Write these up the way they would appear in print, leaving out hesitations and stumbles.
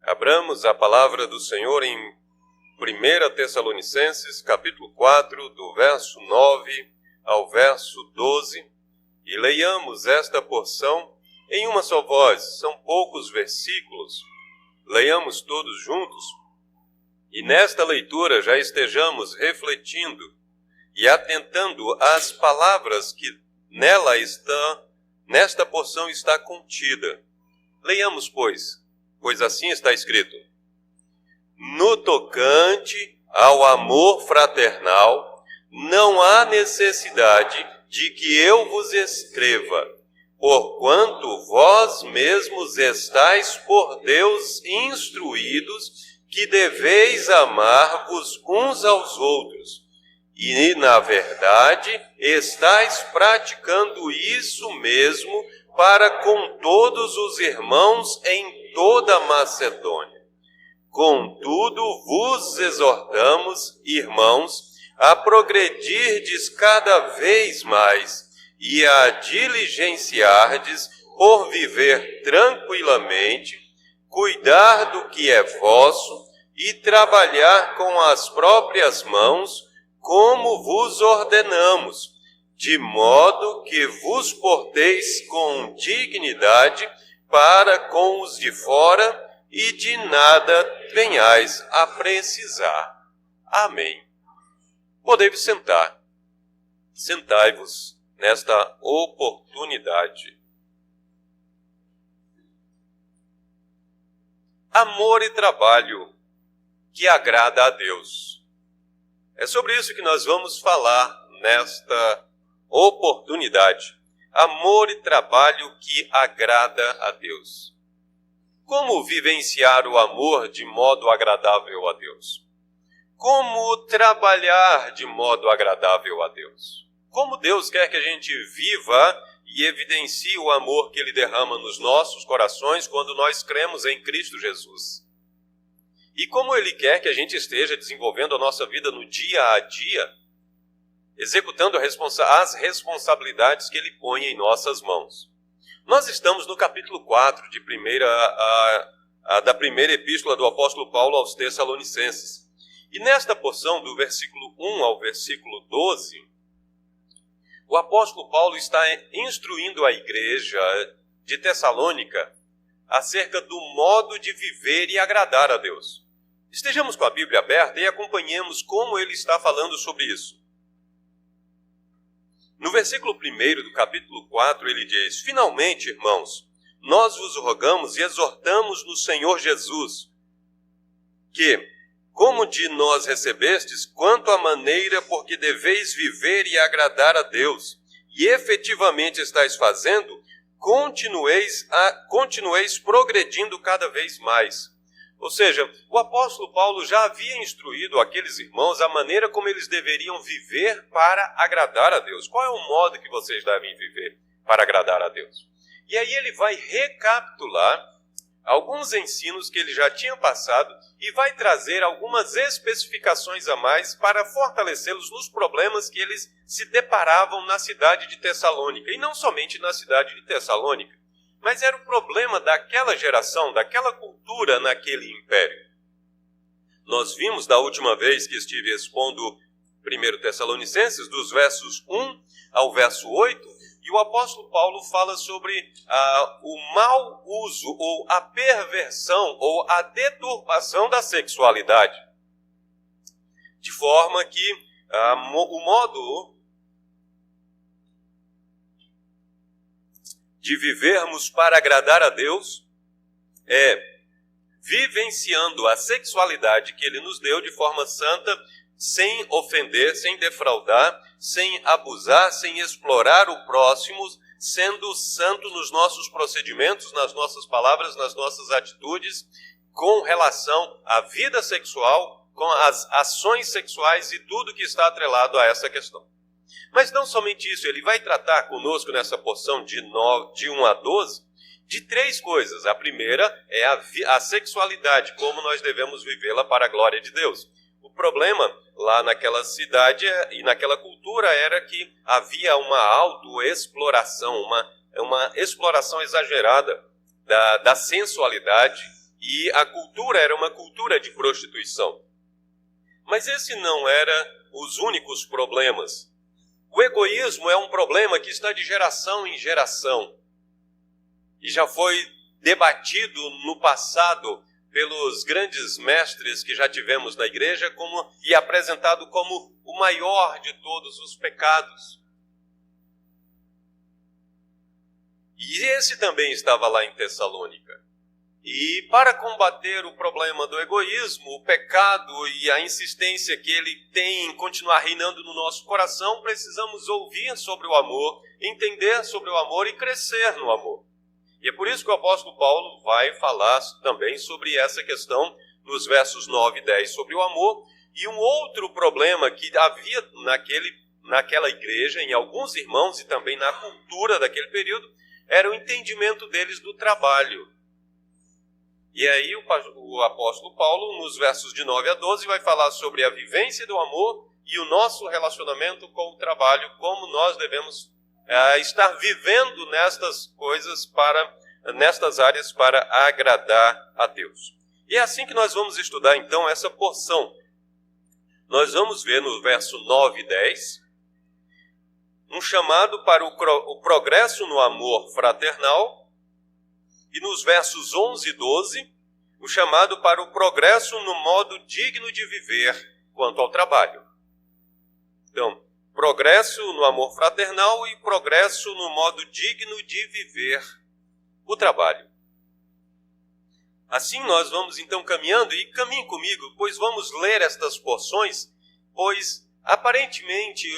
Abramos a palavra do Senhor em 1 Tessalonicenses, capítulo 4, do verso 9 ao verso 12, e leiamos esta porção em uma só voz. São poucos versículos, leiamos todos juntos, e nesta leitura já estejamos refletindo e atentando às palavras que nesta porção está contida. Leiamos, pois assim está escrito: no tocante ao amor fraternal, não há necessidade de que eu vos escreva, porquanto vós mesmos estáis por Deus instruídos que deveis amar-vos uns aos outros. E, na verdade, estáis praticando isso mesmo para com todos os irmãos em toda a Macedônia. Contudo, vos exortamos, irmãos, a progredirdes cada vez mais e a diligenciardes por viver tranquilamente, cuidar do que é vosso e trabalhar com as próprias mãos, como vos ordenamos, de modo que vos porteis com dignidade para com os de fora e de nada venhais a precisar. Amém. Podei-vos sentar. Sentai-vos nesta oportunidade. Amor e trabalho que agrada a Deus. É sobre isso que nós vamos falar nesta oportunidade. Amor e trabalho que agrada a Deus. Como vivenciar o amor de modo agradável a Deus? Como trabalhar de modo agradável a Deus? Como Deus quer que a gente viva e evidencie o amor que Ele derrama nos nossos corações quando nós cremos em Cristo Jesus? E como Ele quer que a gente esteja desenvolvendo a nossa vida no dia a dia, executando as responsabilidades que Ele põe em nossas mãos. Nós estamos no capítulo 4 da primeira epístola do apóstolo Paulo aos Tessalonicenses. E nesta porção, do versículo 1 ao versículo 12, o apóstolo Paulo está instruindo a igreja de Tessalônica acerca do modo de viver e agradar a Deus. Estejamos com a Bíblia aberta e acompanhemos como ele está falando sobre isso. No versículo 1 do capítulo 4, ele diz: finalmente, irmãos, nós vos rogamos e exortamos no Senhor Jesus, que, como de nós recebestes, quanto à maneira por que deveis viver e agradar a Deus, e efetivamente estáis fazendo, continueis progredindo cada vez mais. Ou seja, o apóstolo Paulo já havia instruído aqueles irmãos a maneira como eles deveriam viver para agradar a Deus. Qual é o modo que vocês devem viver para agradar a Deus? E aí ele vai recapitular alguns ensinos que ele já tinha passado e vai trazer algumas especificações a mais para fortalecê-los nos problemas que eles se deparavam na cidade de Tessalônica. E não somente na cidade de Tessalônica, mas era o problema daquela geração, daquela cultura naquele império. Nós vimos da última vez que estive expondo 1 Tessalonicenses, dos versos 1 ao verso 8, e o apóstolo Paulo fala sobre o mau uso, ou a perversão, ou a deturpação da sexualidade. De forma que o modo de vivermos para agradar a Deus é vivenciando a sexualidade que Ele nos deu de forma santa, sem ofender, sem defraudar, sem abusar, sem explorar o próximo, sendo santo nos nossos procedimentos, nas nossas palavras, nas nossas atitudes, com relação à vida sexual, com as ações sexuais e tudo que está atrelado a essa questão. Mas não somente isso, ele vai tratar conosco nessa porção de 1 a 12, de três coisas. A primeira é a sexualidade, como nós devemos vivê-la para a glória de Deus. O problema lá naquela cidade e naquela cultura era que havia uma autoexploração, uma exploração exagerada da sensualidade e a cultura era uma cultura de prostituição. Mas esse não era os únicos problemas. O egoísmo é um problema que está de geração em geração e já foi debatido no passado pelos grandes mestres que já tivemos na igreja e apresentado como o maior de todos os pecados. E esse também estava lá em Tessalônica. E para combater o problema do egoísmo, o pecado e a insistência que ele tem em continuar reinando no nosso coração, precisamos ouvir sobre o amor, entender sobre o amor e crescer no amor. E é por isso que o apóstolo Paulo vai falar também sobre essa questão nos versos 9 e 10 sobre o amor. E um outro problema que havia naquela igreja, em alguns irmãos e também na cultura daquele período, era o entendimento deles do trabalho. E aí o apóstolo Paulo, nos versos de 9 a 12, vai falar sobre a vivência do amor e o nosso relacionamento com o trabalho, como nós devemos estar vivendo nestas coisas, nestas áreas, para agradar a Deus. E é assim que nós vamos estudar então essa porção. Nós vamos ver no verso 9 e 10, um chamado para o progresso no amor fraternal, e nos versos 11 e 12, o chamado para o progresso no modo digno de viver quanto ao trabalho. Então, progresso no amor fraternal e progresso no modo digno de viver o trabalho. Assim nós vamos então caminhando, e caminhe comigo, pois vamos ler estas porções, pois aparentemente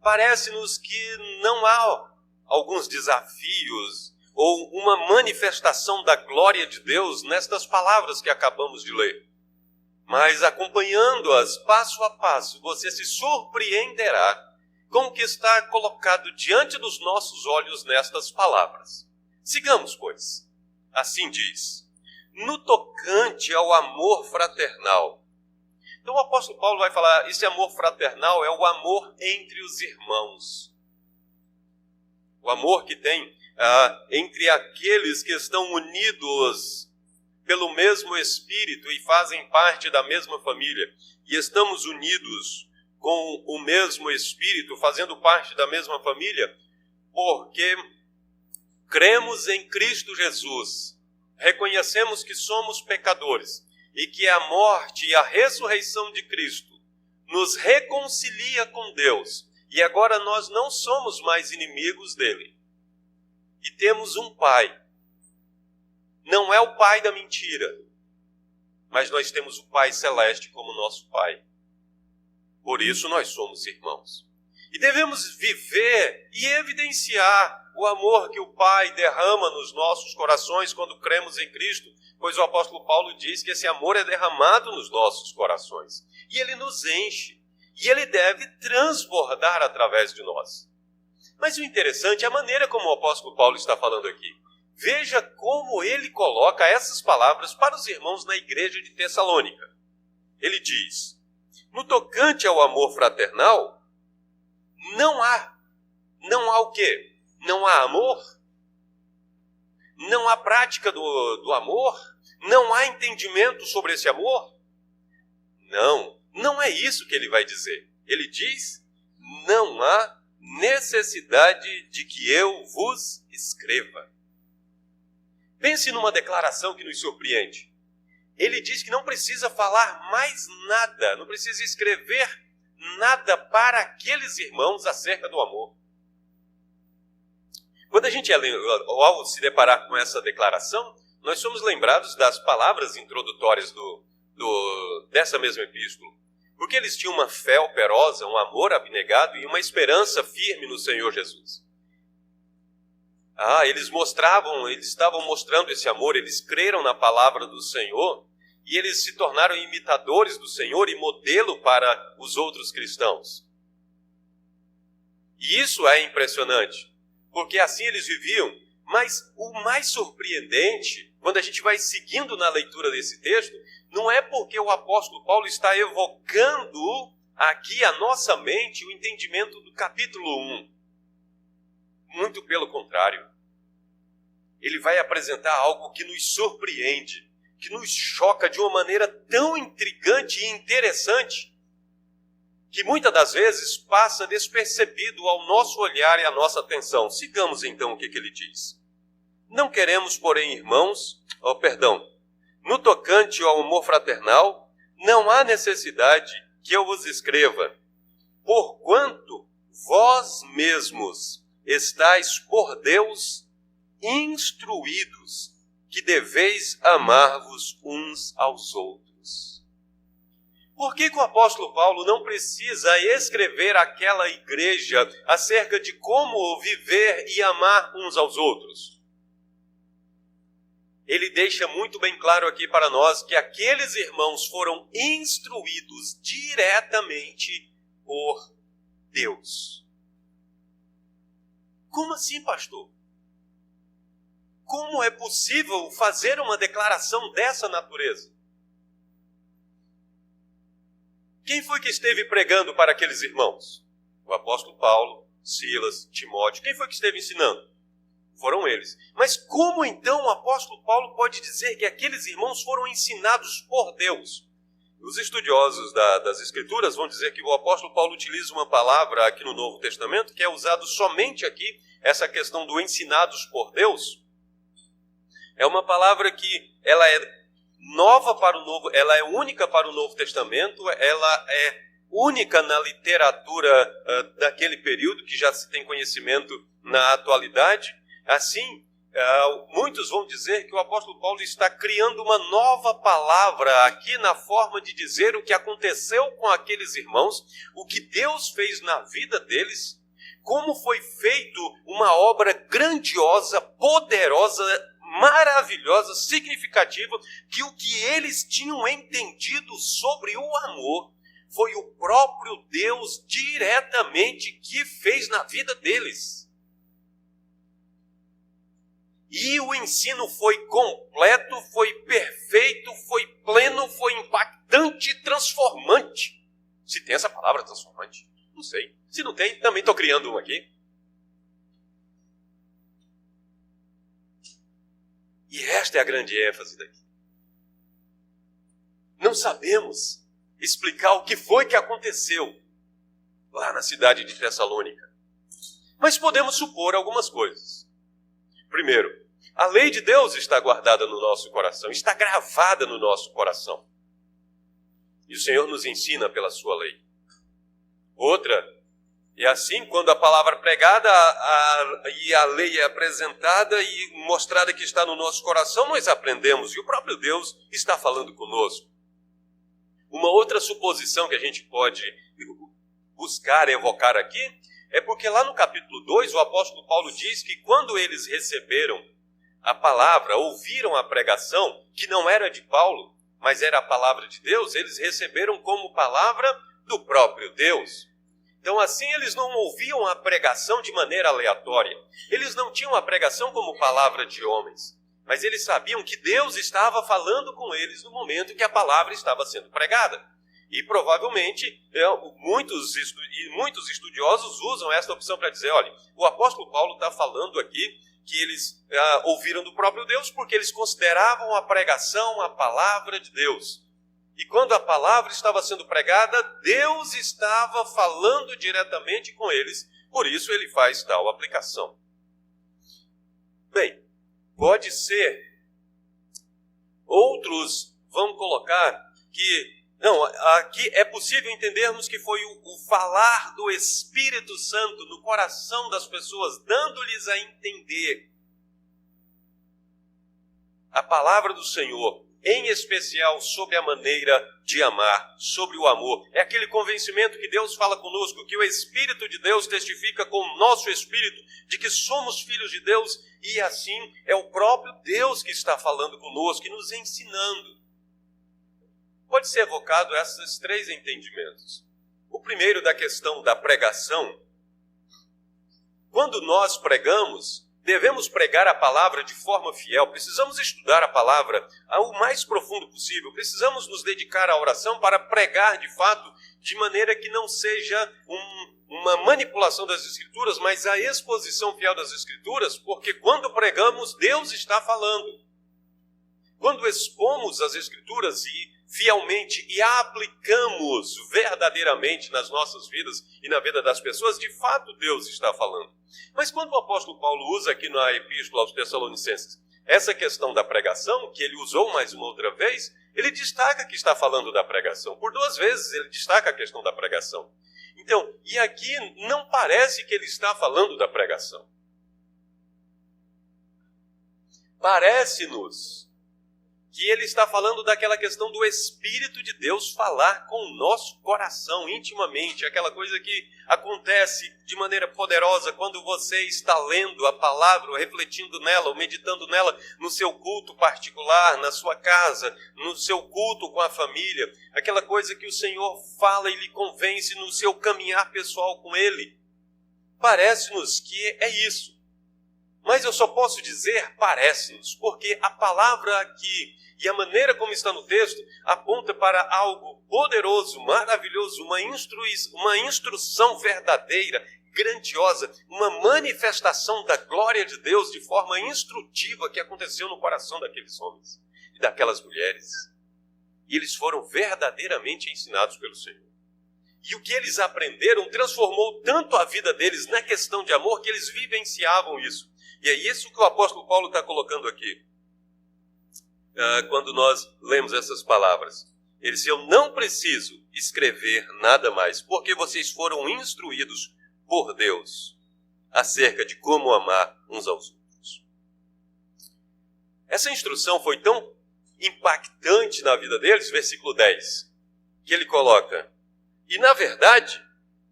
parece-nos que não há alguns desafios ou uma manifestação da glória de Deus nestas palavras que acabamos de ler. Mas acompanhando-as passo a passo, você se surpreenderá com o que está colocado diante dos nossos olhos nestas palavras. Sigamos, pois. Assim diz: no tocante ao amor fraternal. Então o apóstolo Paulo vai falar, esse amor fraternal é o amor entre os irmãos. O amor que tem entre aqueles que estão unidos pelo mesmo Espírito e fazem parte da mesma família. E estamos unidos com o mesmo Espírito, fazendo parte da mesma família, porque cremos em Cristo Jesus, reconhecemos que somos pecadores e que a morte e a ressurreição de Cristo nos reconcilia com Deus. E agora nós não somos mais inimigos dele. E temos um Pai. Não é o Pai da mentira, mas nós temos o Pai Celeste como nosso Pai. Por isso nós somos irmãos. E devemos viver e evidenciar o amor que o Pai derrama nos nossos corações quando cremos em Cristo, pois o apóstolo Paulo diz que esse amor é derramado nos nossos corações. E ele nos enche. E ele deve transbordar através de nós. Mas o interessante é a maneira como o apóstolo Paulo está falando aqui. Veja como ele coloca essas palavras para os irmãos na igreja de Tessalônica. Ele diz: no tocante ao amor fraternal, não há o quê? Não há amor? Não há prática do amor? Não há entendimento sobre esse amor? Não é isso que ele vai dizer. Ele diz: não há necessidade de que eu vos escreva. Pense numa declaração que nos surpreende. Ele diz que não precisa falar mais nada, não precisa escrever nada para aqueles irmãos acerca do amor. Quando a gente ao se deparar com essa declaração, nós somos lembrados das palavras introdutórias dessa mesma epístola. Porque eles tinham uma fé operosa, um amor abnegado e uma esperança firme no Senhor Jesus. Eles estavam mostrando esse amor, eles creram na palavra do Senhor e eles se tornaram imitadores do Senhor e modelo para os outros cristãos. E isso é impressionante, porque assim eles viviam. Mas o mais surpreendente, quando a gente vai seguindo na leitura desse texto, não é porque o apóstolo Paulo está evocando aqui à nossa mente o entendimento do capítulo 1. Muito pelo contrário. Ele vai apresentar algo que nos surpreende, que nos choca de uma maneira tão intrigante e interessante, que muitas das vezes passa despercebido ao nosso olhar e à nossa atenção. Sigamos então o que ele diz. Não queremos, porém, irmãos, no tocante ao amor fraternal, não há necessidade que eu vos escreva, porquanto vós mesmos estáis por Deus instruídos que deveis amar-vos uns aos outros. Por que o apóstolo Paulo não precisa escrever àquela igreja acerca de como viver e amar uns aos outros? Ele deixa muito bem claro aqui para nós que aqueles irmãos foram instruídos diretamente por Deus. Como assim, pastor? Como é possível fazer uma declaração dessa natureza? Quem foi que esteve pregando para aqueles irmãos? O apóstolo Paulo, Silas, Timóteo. Quem foi que esteve ensinando? Foram eles. Mas como então o apóstolo Paulo pode dizer que aqueles irmãos foram ensinados por Deus? Os estudiosos das Escrituras vão dizer que o apóstolo Paulo utiliza uma palavra aqui no Novo Testamento que é usado somente aqui, essa questão do ensinados por Deus. É uma palavra que ela é nova para o Novo, ela é única para o Novo Testamento, ela é única na literatura daquele período, que já se tem conhecimento na atualidade. Assim, muitos vão dizer que o apóstolo Paulo está criando uma nova palavra aqui na forma de dizer o que aconteceu com aqueles irmãos, o que Deus fez na vida deles, como foi feito uma obra grandiosa, poderosa, maravilhosa, significativa, que o que eles tinham entendido sobre o amor foi o próprio Deus diretamente que fez na vida deles. E o ensino foi completo, foi perfeito, foi pleno, foi impactante e transformante. Se tem essa palavra transformante, não sei. Se não tem, também estou criando uma aqui. E esta é a grande ênfase daqui. Não sabemos explicar o que foi que aconteceu lá na cidade de Tessalônica. Mas podemos supor algumas coisas. Primeiro, a lei de Deus está guardada no nosso coração, está gravada no nosso coração. E o Senhor nos ensina pela sua lei. Outra, e assim, quando a palavra é pregada e a lei é apresentada e mostrada que está no nosso coração, nós aprendemos e o próprio Deus está falando conosco. Uma outra suposição que a gente pode buscar, evocar aqui, é porque lá no capítulo 2, o apóstolo Paulo diz que quando eles receberam a palavra, ouviram a pregação, que não era de Paulo, mas era a palavra de Deus, eles receberam como palavra do próprio Deus. Então assim eles não ouviam a pregação de maneira aleatória. Eles não tinham a pregação como palavra de homens, mas eles sabiam que Deus estava falando com eles no momento que a palavra estava sendo pregada. E provavelmente muitos estudiosos usam esta opção para dizer, olha, o apóstolo Paulo está falando aqui que eles ouviram do próprio Deus porque eles consideravam a pregação a palavra de Deus. E quando a palavra estava sendo pregada, Deus estava falando diretamente com eles. Por isso ele faz tal aplicação. Bem, pode ser. Outros vão colocar que não, aqui é possível entendermos que foi o falar do Espírito Santo no coração das pessoas, dando-lhes a entender a palavra do Senhor, em especial sobre a maneira de amar, sobre o amor. É aquele convencimento que Deus fala conosco, que o Espírito de Deus testifica com o nosso Espírito, de que somos filhos de Deus, e assim é o próprio Deus que está falando conosco e nos ensinando. Pode ser evocado esses três entendimentos. O primeiro da questão da pregação. Quando nós pregamos, devemos pregar a palavra de forma fiel. Precisamos estudar a palavra ao mais profundo possível. Precisamos nos dedicar à oração para pregar de fato, de maneira que não seja uma manipulação das Escrituras, mas a exposição fiel das Escrituras, porque quando pregamos, Deus está falando. quando expomos as Escrituras e fielmente e aplicamos verdadeiramente nas nossas vidas e na vida das pessoas, de fato Deus está falando. Mas quando o apóstolo Paulo usa aqui na Epístola aos Tessalonicenses essa questão da pregação, que ele usou mais uma outra vez, ele destaca que está falando da pregação. Por 2 vezes ele destaca a questão da pregação. Então, e aqui não parece que ele está falando da pregação. Parece-nos que ele está falando daquela questão do Espírito de Deus falar com o nosso coração intimamente, aquela coisa que acontece de maneira poderosa quando você está lendo a palavra, ou refletindo nela, ou meditando nela no seu culto particular, na sua casa, no seu culto com a família, aquela coisa que o Senhor fala e lhe convence no seu caminhar pessoal com Ele. Parece-nos que é isso. Mas eu só posso dizer parece-nos, porque a palavra aqui e a maneira como está no texto aponta para algo poderoso, maravilhoso, uma instrução verdadeira, grandiosa, uma manifestação da glória de Deus de forma instrutiva que aconteceu no coração daqueles homens e daquelas mulheres. E eles foram verdadeiramente ensinados pelo Senhor. E o que eles aprenderam transformou tanto a vida deles na questão de amor que eles vivenciavam isso. E é isso que o apóstolo Paulo está colocando aqui. Quando nós lemos essas palavras. Ele disse, eu não preciso escrever nada mais, porque vocês foram instruídos por Deus acerca de como amar uns aos outros. Essa instrução foi tão impactante na vida deles, versículo 10, que ele coloca, e na verdade,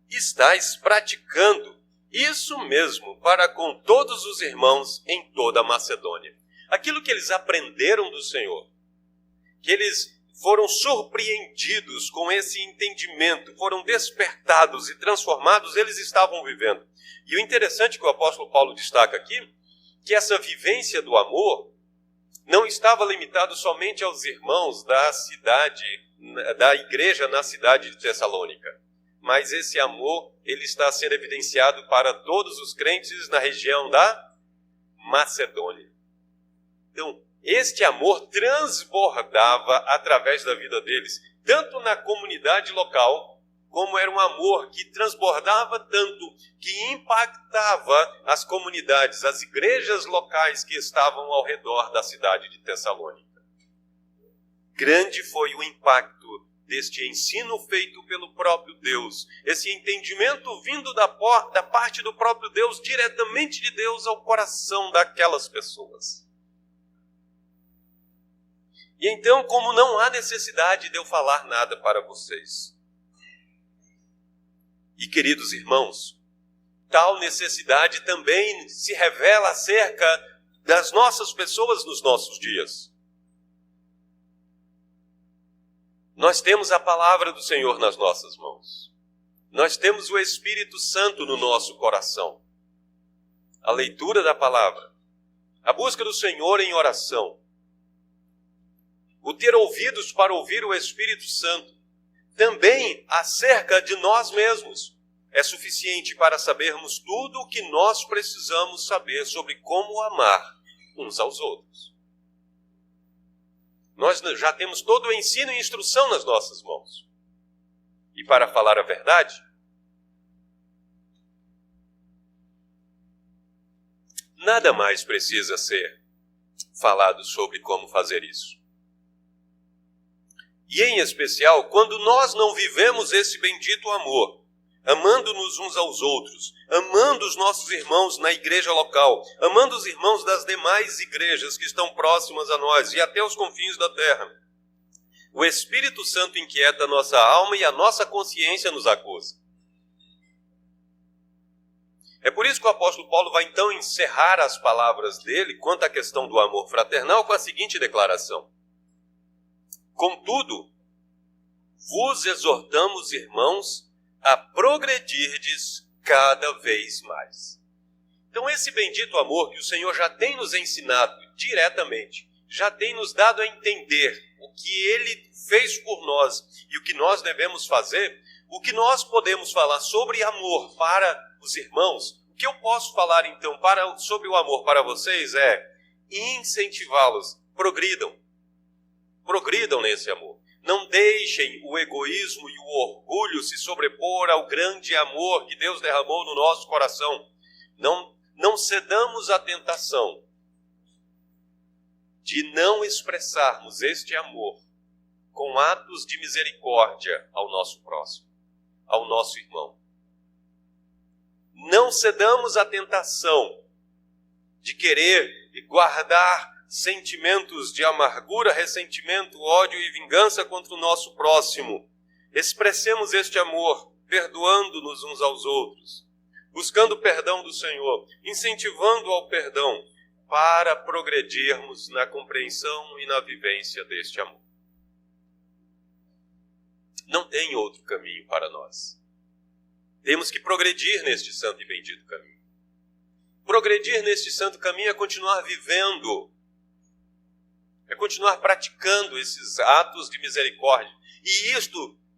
estáis praticando isso mesmo para com todos os irmãos em toda a Macedônia. Aquilo que eles aprenderam do Senhor, que eles foram surpreendidos com esse entendimento, foram despertados e transformados, eles estavam vivendo. E o interessante que o apóstolo Paulo destaca aqui, que essa vivência do amor não estava limitado somente aos irmãos da cidade, da igreja na cidade de Tessalônica. Mas esse amor, ele está sendo evidenciado para todos os crentes na região da Macedônia. Então, este amor transbordava através da vida deles, tanto na comunidade local, como era um amor que transbordava tanto, que impactava as comunidades, as igrejas locais que estavam ao redor da cidade de Tessalônica. Grande foi o impacto deste ensino feito pelo próprio Deus, esse entendimento vindo da parte do próprio Deus, diretamente de Deus ao coração daquelas pessoas. E então, como não há necessidade de eu falar nada para vocês, e queridos irmãos, tal necessidade também se revela acerca das nossas pessoas nos nossos dias. Nós temos a palavra do Senhor nas nossas mãos. Nós temos o Espírito Santo no nosso coração. A leitura da palavra, a busca do Senhor em oração, o ter ouvidos para ouvir o Espírito Santo, também acerca de nós mesmos, é suficiente para sabermos tudo o que nós precisamos saber sobre como amar uns aos outros. Nós já temos todo o ensino e instrução nas nossas mãos. E para falar a verdade, nada mais precisa ser falado sobre como fazer isso. E em especial, quando nós não vivemos esse bendito amor, amando-nos uns aos outros, amando os nossos irmãos na igreja local, amando os irmãos das demais igrejas que estão próximas a nós e até os confins da terra. O Espírito Santo inquieta a nossa alma e a nossa consciência nos acusa. É por isso que o apóstolo Paulo vai então encerrar as palavras dele quanto à questão do amor fraternal com a seguinte declaração. Contudo, vos exortamos, irmãos, a progredirdes cada vez mais. Então esse bendito amor que o Senhor já tem nos ensinado diretamente, já tem nos dado a entender o que Ele fez por nós e o que nós devemos fazer, o que nós podemos falar sobre amor para os irmãos, o que eu posso falar então sobre o amor para vocês é incentivá-los, progridam. Progridam nesse amor. Não deixem o egoísmo e o orgulho se sobrepor ao grande amor que Deus derramou no nosso coração. Não cedamos à tentação de não expressarmos este amor com atos de misericórdia ao nosso próximo, ao nosso irmão. Não cedamos à tentação de querer guardar sentimentos de amargura, ressentimento, ódio e vingança contra o nosso próximo. Expressemos este amor, perdoando-nos uns aos outros, buscando o perdão do Senhor, incentivando ao perdão, para progredirmos na compreensão e na vivência deste amor. Não tem outro caminho para nós. Temos que progredir neste santo e bendito caminho. Progredir neste santo caminho é continuar vivendo, é continuar praticando esses atos de misericórdia. E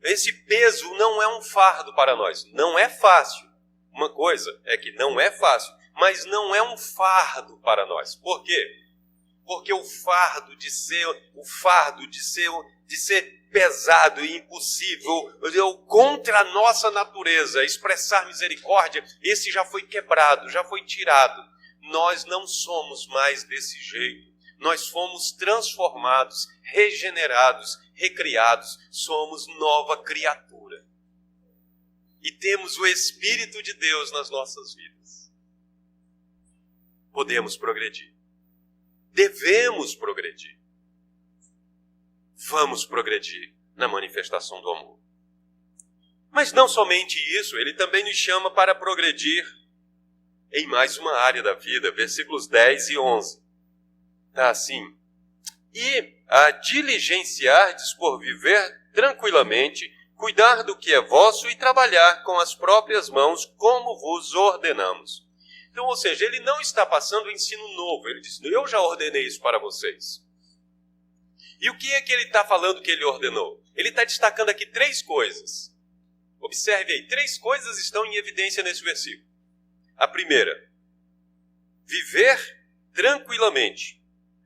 esse peso não é um fardo para nós. Não é fácil. Uma coisa é que não é fácil, mas não é um fardo para nós. Por quê? Porque o fardo de ser pesado e impossível, contra a nossa natureza, expressar misericórdia, esse já foi quebrado, já foi tirado. Nós não somos mais desse jeito. Nós fomos transformados, regenerados, recriados. Somos nova criatura. E temos o Espírito de Deus nas nossas vidas. Podemos progredir. Devemos progredir. Vamos progredir na manifestação do amor. Mas não somente isso, ele também nos chama para progredir em mais uma área da vida, versículos 10 e 11. Está assim: e a diligenciardes por viver tranquilamente, cuidar do que é vosso e trabalhar com as próprias mãos, como vos ordenamos. Então, ou seja, ele não está passando o ensino novo. Ele diz, eu já ordenei isso para vocês. E o que é que ele está falando que ele ordenou? Ele está destacando aqui 3 coisas. Observe aí, 3 coisas estão em evidência nesse versículo. A primeira, viver tranquilamente.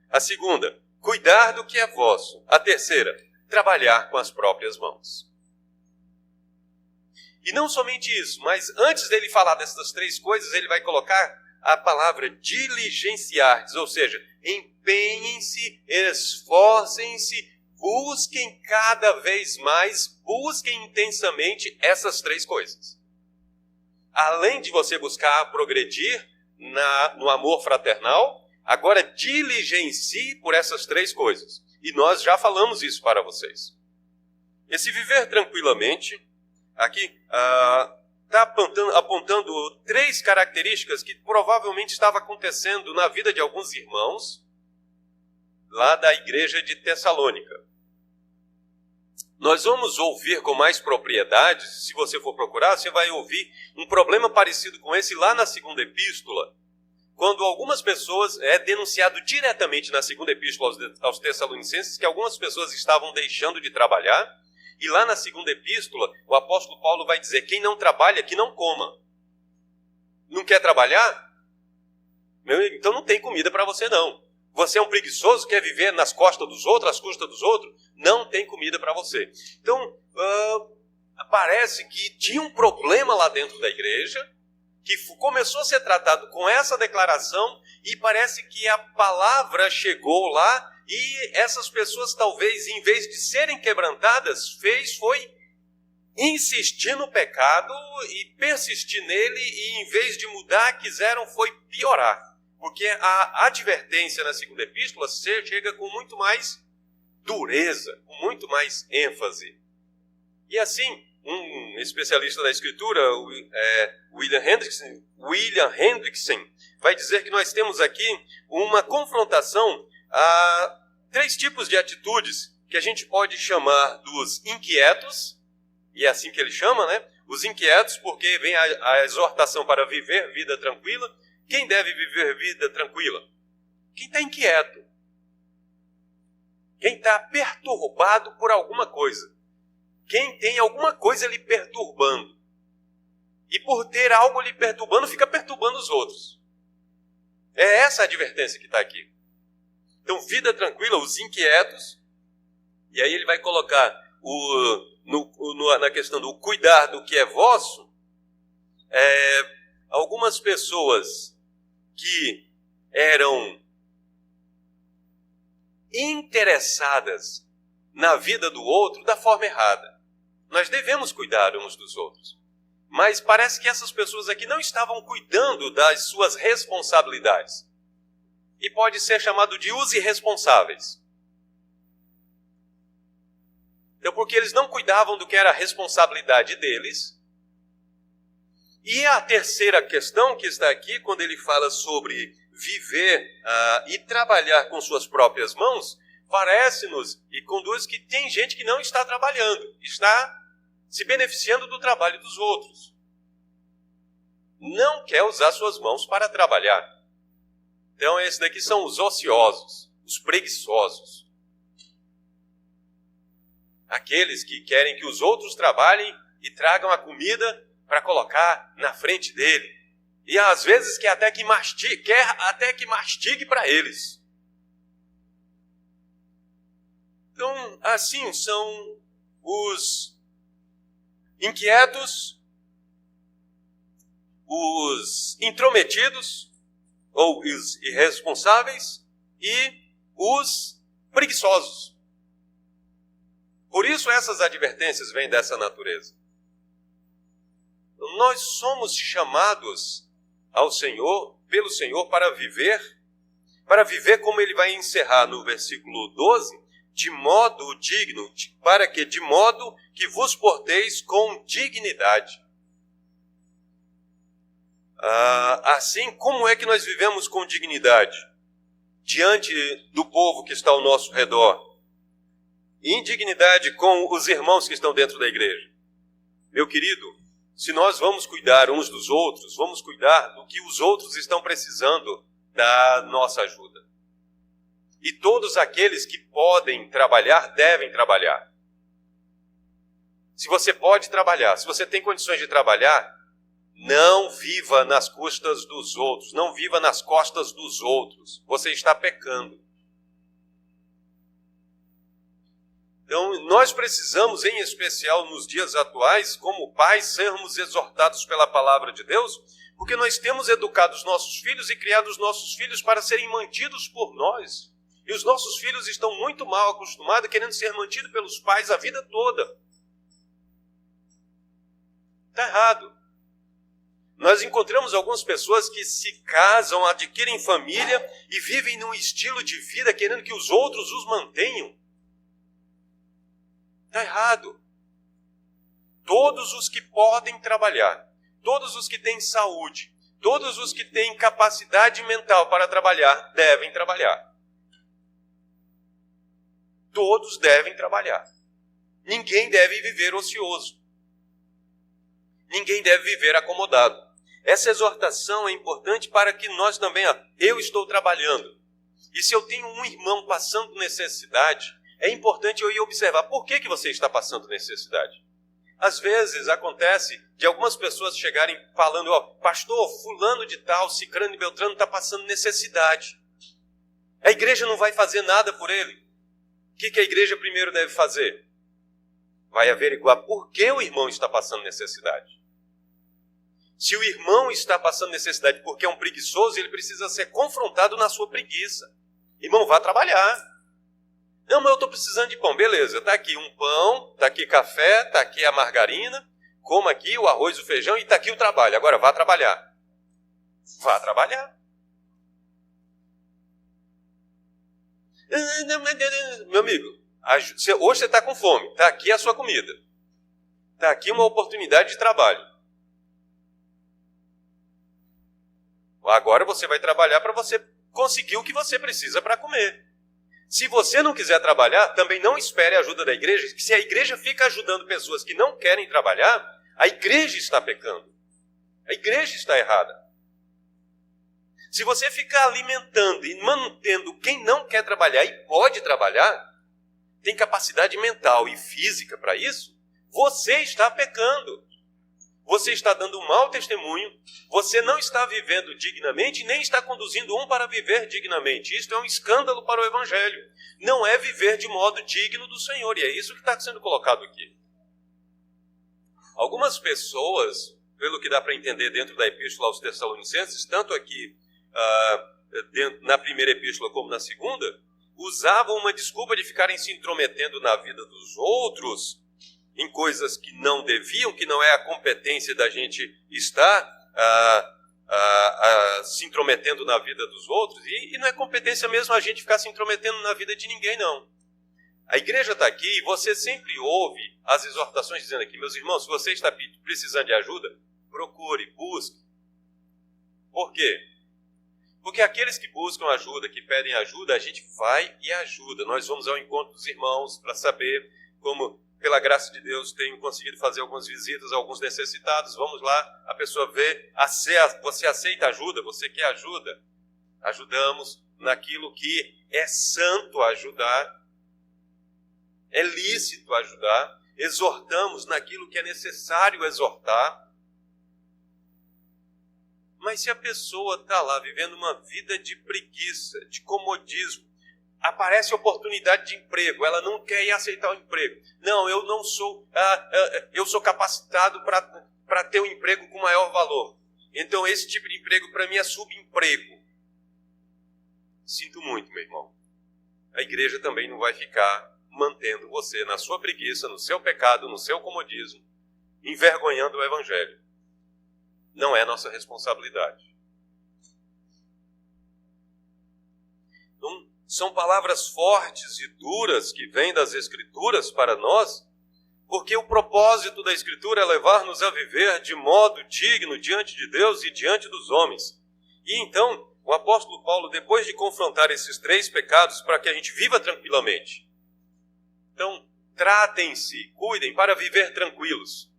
A segunda, cuidar do que é vosso. A terceira, trabalhar com as próprias mãos. E não somente isso, mas antes dele falar dessas 3 coisas, ele vai colocar a palavra diligenciardes, ou seja, empenhem-se, esforcem-se, busquem cada vez mais, busquem intensamente essas 3 coisas. Além de você buscar progredir no amor fraternal, agora diligencie por essas 3 coisas. E nós já falamos isso para vocês. Esse viver tranquilamente, aqui está apontando 3 características que provavelmente estavam acontecendo na vida de alguns irmãos lá da igreja de Tessalônica. Nós vamos ouvir com mais propriedade, se você for procurar, você vai ouvir um problema parecido com esse lá na segunda epístola, quando algumas pessoas, é denunciado diretamente na segunda epístola aos Tessalonicenses, que algumas pessoas estavam deixando de trabalhar, e lá na segunda epístola, o apóstolo Paulo vai dizer, quem não trabalha, que não coma. Não quer trabalhar? Então não tem comida para você não. Você é um preguiçoso, quer viver nas costas dos outros, às custas dos outros? Não tem comida para você. Então, parece que tinha um problema lá dentro da igreja, que começou a ser tratado com essa declaração, e parece que a palavra chegou lá, e essas pessoas talvez, em vez de serem quebrantadas, foi insistir no pecado e persistir nele, e em vez de mudar, foi piorar. Porque a advertência na segunda epístola chega com muito mais dureza, com muito mais ênfase. E assim, um especialista da escritura, William Hendrickson, vai dizer que nós temos aqui uma confrontação a 3 tipos de atitudes que a gente pode chamar dos inquietos, e é assim que ele chama, né? Os inquietos, porque vem a exortação para viver vida tranquila. Quem deve viver vida tranquila? Quem está inquieto. Quem está perturbado por alguma coisa. Quem tem alguma coisa lhe perturbando. E por ter algo lhe perturbando, fica perturbando os outros. É essa a advertência que está aqui. Então, vida tranquila, os inquietos. E aí ele vai colocar na questão do cuidar do que é vosso, algumas pessoas que eram interessadas na vida do outro da forma errada. Nós devemos cuidar uns dos outros. Mas parece que essas pessoas aqui não estavam cuidando das suas responsabilidades. E pode ser chamado de os irresponsáveis. Então, porque eles não cuidavam do que era a responsabilidade deles. E a terceira questão que está aqui, quando ele fala sobre viver e trabalhar com suas próprias mãos, parece-nos e conduz que tem gente que não está trabalhando, está se beneficiando do trabalho dos outros. Não quer usar suas mãos para trabalhar. Então, esses daqui são os ociosos, os preguiçosos. Aqueles que querem que os outros trabalhem e tragam a comida para colocar na frente dele. E às vezes quer até que mastigue para eles. Então, assim são os inquietos, os intrometidos, ou os irresponsáveis, e os preguiçosos. Por isso essas advertências vêm dessa natureza. Nós somos chamados ao Senhor, pelo Senhor, para viver como ele vai encerrar no versículo 12, de modo digno, de modo que vos porteis com dignidade. Assim, como é que nós vivemos com dignidade diante do povo que está ao nosso redor? Indignidade com os irmãos que estão dentro da igreja. Meu querido, se nós vamos cuidar uns dos outros, vamos cuidar do que os outros estão precisando da nossa ajuda. E todos aqueles que podem trabalhar, devem trabalhar. Se você pode trabalhar, se você tem condições de trabalhar, não viva nas custas dos outros, não viva nas costas dos outros. Você está pecando. Então, nós precisamos, em especial nos dias atuais, como pais, sermos exortados pela palavra de Deus, porque nós temos educado os nossos filhos e criado os nossos filhos para serem mantidos por nós. E os nossos filhos estão muito mal acostumados, querendo ser mantidos pelos pais a vida toda. Está errado. Nós encontramos algumas pessoas que se casam, adquirem família e vivem num estilo de vida querendo que os outros os mantenham. Está errado. Todos os que podem trabalhar, todos os que têm saúde, todos os que têm capacidade mental para trabalhar, devem trabalhar. Todos devem trabalhar. Ninguém deve viver ocioso. Ninguém deve viver acomodado. Essa exortação é importante para que nós também, eu estou trabalhando. E se eu tenho um irmão passando necessidade, é importante eu ir observar por que você está passando necessidade. Às vezes acontece de algumas pessoas chegarem falando, pastor, fulano de tal, cicrano e beltrano está passando necessidade. A igreja não vai fazer nada por ele. O que a igreja primeiro deve fazer? Vai averiguar por que o irmão está passando necessidade. Se o irmão está passando necessidade porque é um preguiçoso, ele precisa ser confrontado na sua preguiça. Irmão, vá trabalhar. Não, mas eu estou precisando de pão. Beleza, está aqui um pão, está aqui café, está aqui a margarina, coma aqui o arroz, o feijão e está aqui o trabalho. Agora vá trabalhar. Vá trabalhar. Meu amigo, hoje você está com fome, está aqui a sua comida. Está aqui uma oportunidade de trabalho. Agora você vai trabalhar para você conseguir o que você precisa para comer. Se você não quiser trabalhar, também não espere a ajuda da igreja, que se a igreja fica ajudando pessoas que não querem trabalhar, a igreja está pecando. A igreja está errada. Se você ficar alimentando e mantendo quem não quer trabalhar e pode trabalhar, tem capacidade mental e física para isso, você está pecando. você está dando um mau testemunho, você não está vivendo dignamente, nem está conduzindo um para viver dignamente. Isto é um escândalo para o Evangelho. Não é viver de modo digno do Senhor, e é isso que está sendo colocado aqui. Algumas pessoas, pelo que dá para entender dentro da Epístola aos Tessalonicenses, tanto aqui na primeira epístola como na segunda, usavam uma desculpa de ficarem se intrometendo na vida dos outros, em coisas que não deviam, que não é a competência da gente estar se intrometendo na vida dos outros, e não é competência mesmo a gente ficar se intrometendo na vida de ninguém, não. A igreja está aqui e você sempre ouve as exortações dizendo aqui, meus irmãos, se você está precisando de ajuda, procure, busque. Por quê? Porque aqueles que buscam ajuda, que pedem ajuda, a gente vai e ajuda. Nós vamos ao encontro dos irmãos para saber como, pela graça de Deus, tenho conseguido fazer algumas visitas a alguns necessitados. Vamos lá, a pessoa vê, você aceita ajuda, você quer ajuda? Ajudamos naquilo que é santo ajudar, é lícito ajudar, exortamos naquilo que é necessário exortar. Mas se a pessoa está lá vivendo uma vida de preguiça, de comodismo, aparece oportunidade de emprego, ela não quer ir aceitar o emprego. Não, eu não sou, eu sou capacitado para ter um emprego com maior valor. Então esse tipo de emprego para mim é subemprego. Sinto muito, meu irmão. A igreja também não vai ficar mantendo você na sua preguiça, no seu pecado, no seu comodismo, envergonhando o Evangelho. Não é nossa responsabilidade. Então, são palavras fortes e duras que vêm das Escrituras para nós, porque o propósito da Escritura é levar-nos a viver de modo digno diante de Deus e diante dos homens. E então, o apóstolo Paulo, depois de confrontar esses 3 pecados para que a gente viva tranquilamente, então, tratem-se, cuidem para viver tranquilos.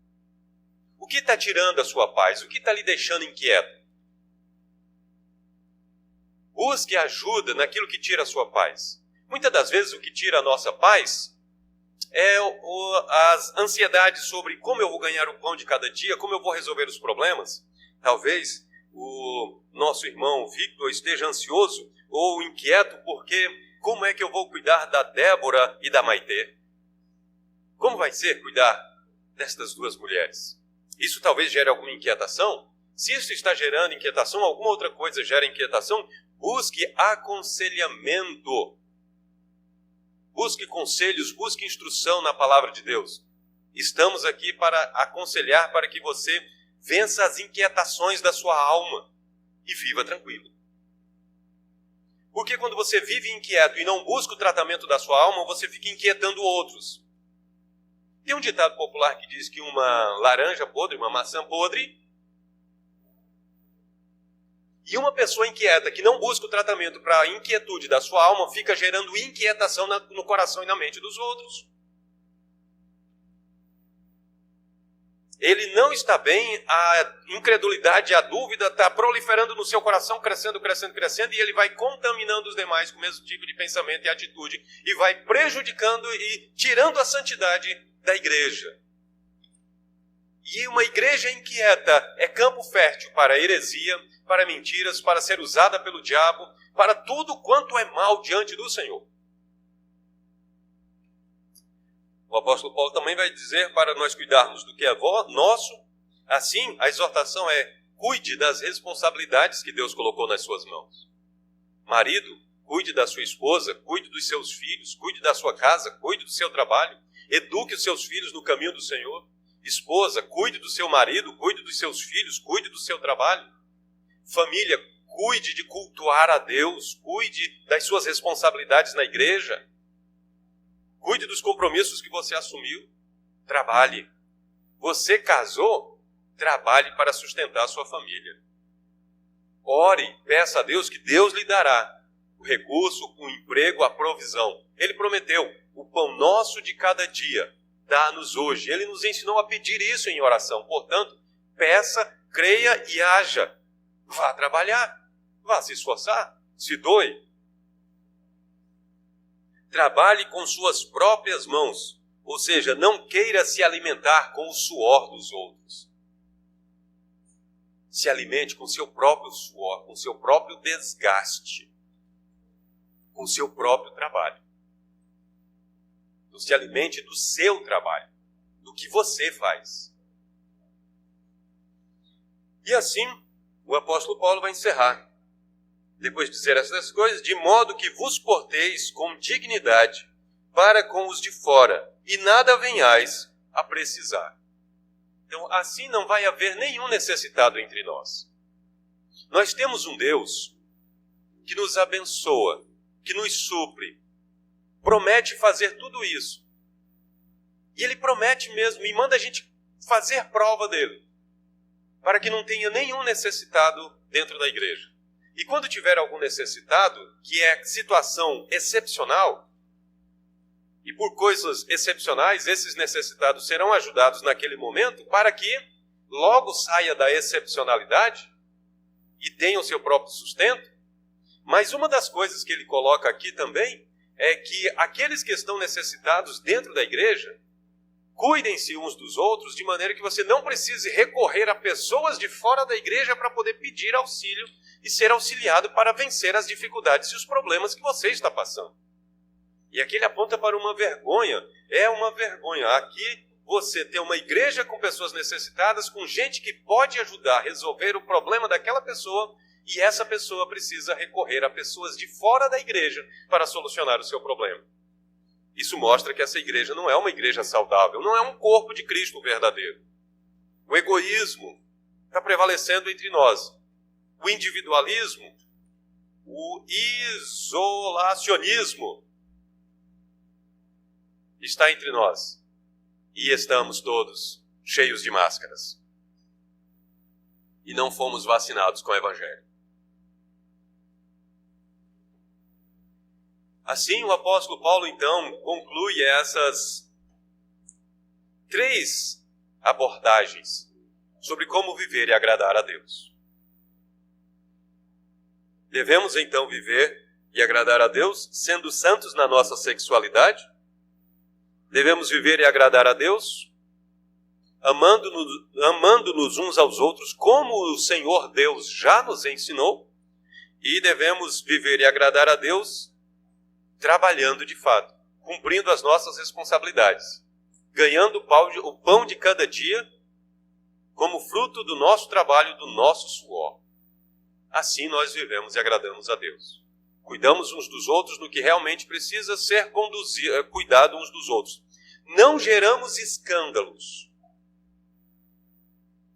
O que está tirando a sua paz? O que está lhe deixando inquieto? Busque ajuda naquilo que tira a sua paz. Muitas das vezes o que tira a nossa paz é as ansiedades sobre como eu vou ganhar o pão de cada dia, como eu vou resolver os problemas. Talvez o nosso irmão Victor esteja ansioso ou inquieto porque como é que eu vou cuidar da Débora e da Maitê? Como vai ser cuidar destas 2 mulheres? Isso talvez gere alguma inquietação. Se isso está gerando inquietação, alguma outra coisa gera inquietação, busque aconselhamento. Busque conselhos, busque instrução na palavra de Deus. Estamos aqui para aconselhar para que você vença as inquietações da sua alma e viva tranquilo. Porque quando você vive inquieto e não busca o tratamento da sua alma, você fica inquietando outros. Tem um ditado popular que diz que uma laranja podre, uma maçã podre, e uma pessoa inquieta que não busca o tratamento para a inquietude da sua alma fica gerando inquietação no coração e na mente dos outros. Ele não está bem, a incredulidade, a dúvida está proliferando no seu coração, crescendo, crescendo, crescendo, e ele vai contaminando os demais com o mesmo tipo de pensamento e atitude, e vai prejudicando e tirando a santidade da igreja. E uma igreja inquieta é campo fértil para heresia, para mentiras, para ser usada pelo diabo, para tudo quanto é mal diante do Senhor. O apóstolo Paulo também vai dizer para nós cuidarmos do que é nosso. Assim, a exortação é: cuide das responsabilidades que Deus colocou nas suas mãos. Marido, cuide da sua esposa, cuide dos seus filhos, cuide da sua casa, cuide do seu trabalho. Eduque os seus filhos no caminho do Senhor. Esposa, cuide do seu marido, cuide dos seus filhos, cuide do seu trabalho. Família, cuide de cultuar a Deus, cuide das suas responsabilidades na igreja. Cuide dos compromissos que você assumiu. Trabalhe. Você casou? Trabalhe para sustentar a sua família. Ore, peça a Deus que Deus lhe dará o recurso, o emprego, a provisão. Ele prometeu: o pão nosso de cada dia dá-nos hoje. Ele nos ensinou a pedir isso em oração. Portanto, peça, creia e haja. Vá trabalhar, vá se esforçar, se doe. Trabalhe com suas próprias mãos, ou seja, não queira se alimentar com o suor dos outros. se alimente com seu próprio suor, com seu próprio desgaste, com seu próprio trabalho. Não se alimente do seu trabalho, do que você faz. E assim, o apóstolo Paulo vai encerrar. Depois de dizer essas coisas, de modo que vos porteis com dignidade para com os de fora, e nada venhais a precisar. Então, assim não vai haver nenhum necessitado entre nós. Nós temos um Deus que nos abençoa, que nos supre, promete fazer tudo isso. E Ele promete mesmo, e manda a gente fazer prova dele, para que não tenha nenhum necessitado dentro da igreja. E quando tiver algum necessitado, que é situação excepcional, e por coisas excepcionais, esses necessitados serão ajudados naquele momento para que logo saia da excepcionalidade e tenha o seu próprio sustento. Mas uma das coisas que ele coloca aqui também é que aqueles que estão necessitados dentro da igreja, cuidem-se uns dos outros de maneira que você não precise recorrer a pessoas de fora da igreja para poder pedir auxílio e ser auxiliado para vencer as dificuldades e os problemas que você está passando. E aqui ele aponta para uma vergonha. É uma vergonha. Aqui você tem uma igreja com pessoas necessitadas, com gente que pode ajudar a resolver o problema daquela pessoa, e essa pessoa precisa recorrer a pessoas de fora da igreja para solucionar o seu problema. Isso mostra que essa igreja não é uma igreja saudável, não é um corpo de Cristo verdadeiro. O egoísmo está prevalecendo entre nós. O individualismo, o isolacionismo está entre nós. E estamos todos cheios de máscaras. E não fomos vacinados com o Evangelho. Assim, o apóstolo Paulo, então, conclui essas 3 abordagens sobre como viver e agradar a Deus. Devemos, então, viver e agradar a Deus sendo santos na nossa sexualidade. Devemos viver e agradar a Deus amando-nos uns aos outros como o Senhor Deus já nos ensinou. E devemos viver e agradar a Deus trabalhando de fato, cumprindo as nossas responsabilidades, ganhando o pão de cada dia como fruto do nosso trabalho, do nosso suor. Assim nós vivemos e agradamos a Deus. Cuidamos uns dos outros no que realmente precisa ser cuidado uns dos outros. Não geramos escândalos.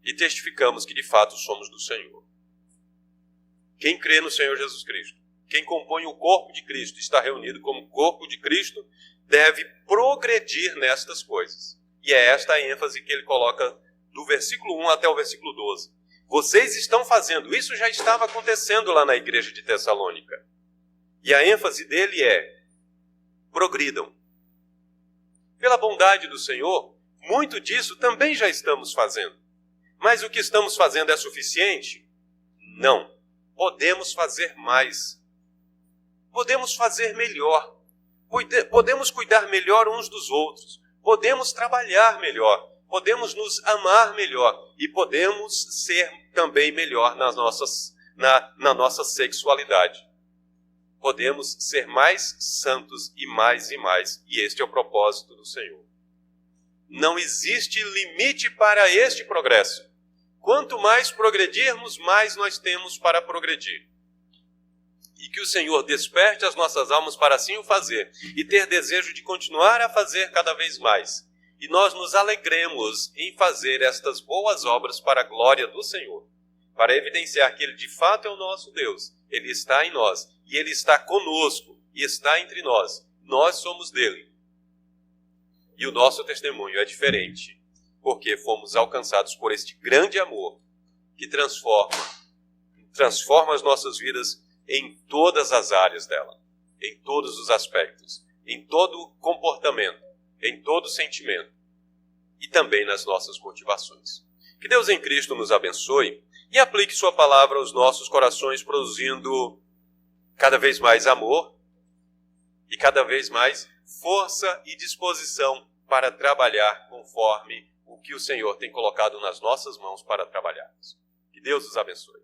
E testificamos que de fato somos do Senhor. Quem crê no Senhor Jesus Cristo, quem compõe o corpo de Cristo, está reunido como corpo de Cristo, deve progredir nestas coisas. E é esta a ênfase que ele coloca do versículo 1 até o versículo 12. Vocês estão fazendo, isso já estava acontecendo lá na igreja de Tessalônica. E a ênfase dele é: progridam. Pela bondade do Senhor, muito disso também já estamos fazendo. Mas o que estamos fazendo é suficiente? Não. Podemos fazer mais. Podemos fazer melhor. Podemos cuidar melhor uns dos outros. Podemos trabalhar melhor. Podemos nos amar melhor. E podemos ser também melhor na nossa sexualidade. Podemos ser mais santos e mais. E este é o propósito do Senhor. Não existe limite para este progresso. Quanto mais progredirmos, mais nós temos para progredir. E que o Senhor desperte as nossas almas para assim o fazer, e ter desejo de continuar a fazer cada vez mais. E nós nos alegremos em fazer estas boas obras para a glória do Senhor, para evidenciar que Ele de fato é o nosso Deus. Ele está em nós, e Ele está conosco, e está entre nós. Nós somos dele. E o nosso testemunho é diferente, porque fomos alcançados por este grande amor que transforma as nossas vidas em todas as áreas dela, em todos os aspectos, em todo comportamento, em todo sentimento e também nas nossas motivações. Que Deus em Cristo nos abençoe e aplique sua palavra aos nossos corações, produzindo cada vez mais amor e cada vez mais força e disposição para trabalhar conforme o que o Senhor tem colocado nas nossas mãos para trabalharmos. Que Deus os abençoe.